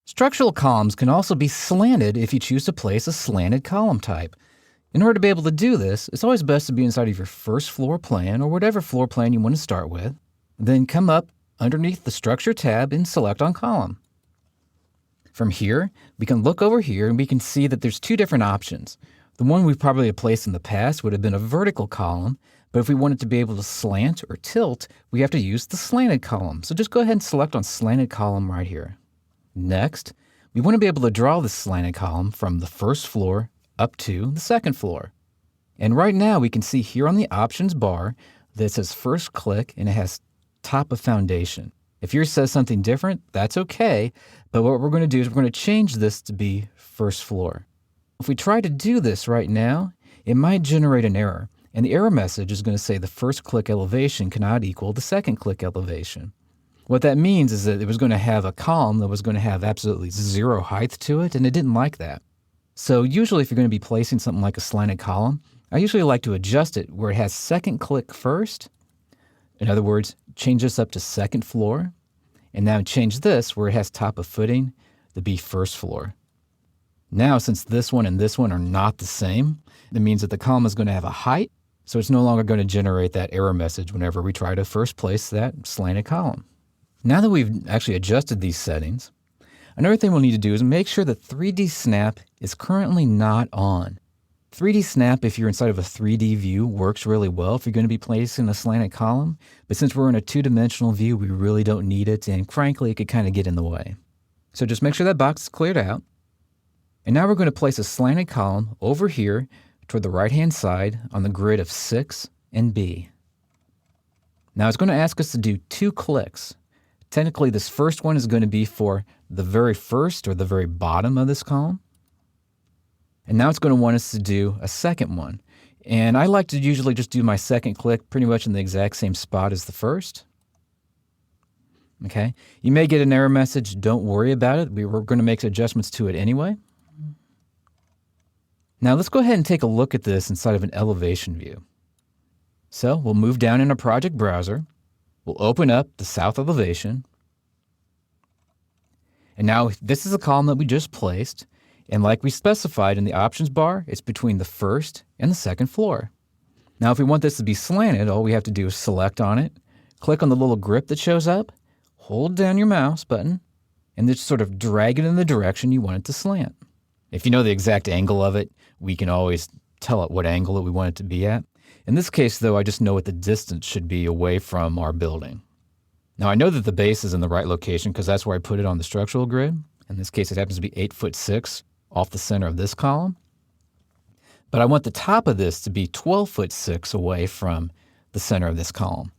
Structural columns can also be slanted if you choose to place a slanted column type. In order to be able to do this, it's always best to be inside of your first floor plan or whatever floor plan you want to start with. Then come up underneath the Structure tab and select on Column. From here, we can look over here and we can see that there's two different options. The one we probably have placed in the past would have been a vertical column, but if we wanted to be able to slant or tilt, we have to use the slanted column. So just go ahead and select on Slanted Column right here. Next, we want to be able to draw the slanted column from the first floor up to the second floor. And right now we can see here on the options bar that it says first click and it has top of foundation. If yours says something different, that's okay, but what we're going to do is we're going to change this to be first floor. If we try to do this right now, it might generate an error, and the error message is going to say the first click elevation cannot equal the second click elevation. What that means is that it was going to have a column that was going to have absolutely zero height to it, and it didn't like that. So usually if you're going to be placing something like a slanted column, I usually like to adjust it where it has second click first. In other words, change this up to second floor, and now change this where it has top of footing to be first floor. Now, since this one and this one are not the same, that means that the column is going to have a height, so it's no longer going to generate that error message whenever we try to first place that slanted column. Now that we've actually adjusted these settings, another thing we'll need to do is make sure that 3D Snap is currently not on. 3D Snap, if you're inside of a 3D view, works really well if you're going to be placing a slanted column, but since we're in a two-dimensional view, we really don't need it, and frankly, it could kind of get in the way. So just make sure that box is cleared out. And now we're going to place a slanted column over here toward the right-hand side on the grid of 6 and B. Now it's going to ask us to do 2 clicks. Technically, this first one is going to be for the very first or the very bottom of this column. And now it's going to want us to do a second one. And I like to usually just do my second click pretty much in the exact same spot as the first. Okay, you may get an error message. Don't worry about it. We're going to make adjustments to it anyway. Now let's go ahead and take a look at this inside of an elevation view. So we'll move down in our project browser. We'll open up the south elevation. And now this is a column that we just placed. And like we specified in the options bar, it's between the first and the second floor. Now if we want this to be slanted, all we have to do is select on it, click on the little grip that shows up, hold down your mouse button, and just sort of drag it in the direction you want it to slant. If you know the exact angle of it, we can always tell it what angle that we want it to be at. In this case, though, I just know what the distance should be away from our building. Now, I know that the base is in the right location because that's where I put it on the structural grid. In this case, it happens to be 8'6" off the center of this column. But I want the top of this to be 12'6" away from the center of this column.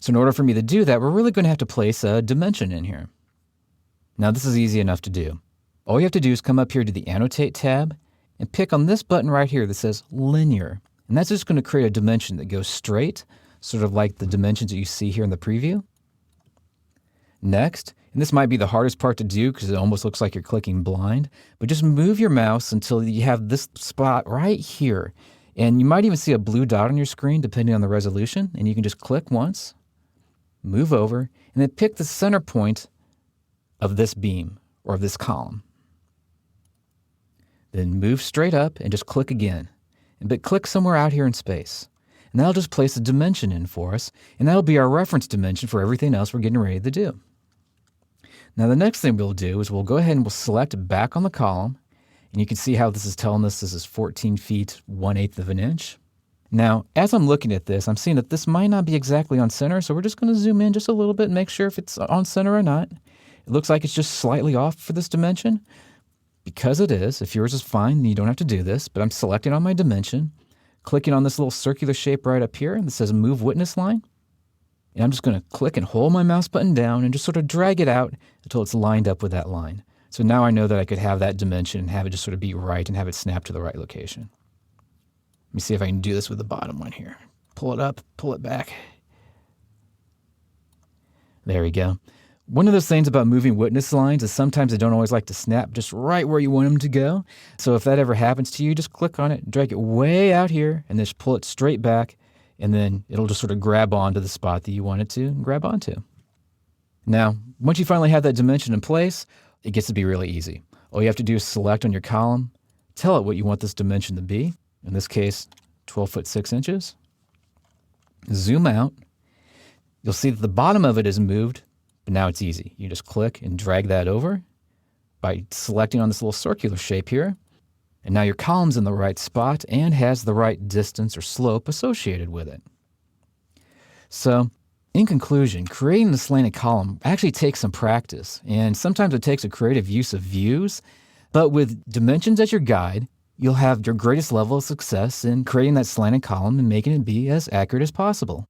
So in order for me to do that, we're really going to have to place a dimension in here. Now, this is easy enough to do. All you have to do is come up here to the Annotate tab and pick on this button right here that says Linear. And that's just going to create a dimension that goes straight, sort of like the dimensions that you see here in the preview. Next, and this might be the hardest part to do because it almost looks like you're clicking blind, but just move your mouse until you have this spot right here. And you might even see a blue dot on your screen depending on the resolution, and you can just click once, move over, and then pick the center point of this beam or of this column. Then move straight up and just click again. But click somewhere out here in space. And that'll just place a dimension in for us, and that'll be our reference dimension for everything else we're getting ready to do. Now the next thing we'll do is we'll go ahead and we'll select back on the column, and you can see how this is telling us this is 14 feet 1/8 of an inch. Now, as I'm looking at this, I'm seeing that this might not be exactly on center, so we're just going to zoom in just a little bit and make sure if it's on center or not. It looks like it's just slightly off for this dimension. Because it is, if yours is fine, then you don't have to do this, but I'm selecting on my dimension, clicking on this little circular shape right up here that says Move Witness Line, and I'm just going to click and hold my mouse button down and just sort of drag it out until it's lined up with that line. So now I know that I could have that dimension and have it just sort of be right and have it snap to the right location. Let me see if I can do this with the bottom one here. Pull it up, pull it back. There we go. One of those things about moving witness lines is sometimes they don't always like to snap just right where you want them to go. So if that ever happens to you, just click on it, drag it way out here, and just pull it straight back, and then it'll just sort of grab onto the spot that you want it to grab onto. Now, once you finally have that dimension in place, it gets to be really easy. All you have to do is select on your column, tell it what you want this dimension to be. In this case, 12 foot 6 inches. Zoom out. You'll see that the bottom of it is moved, but now it's easy. You just click and drag that over by selecting on this little circular shape here. And now your column's in the right spot and has the right distance or slope associated with it. So, in conclusion, creating the slanted column actually takes some practice, and sometimes it takes a creative use of views, but with dimensions as your guide, you'll have your greatest level of success in creating that slanted column and making it be as accurate as possible.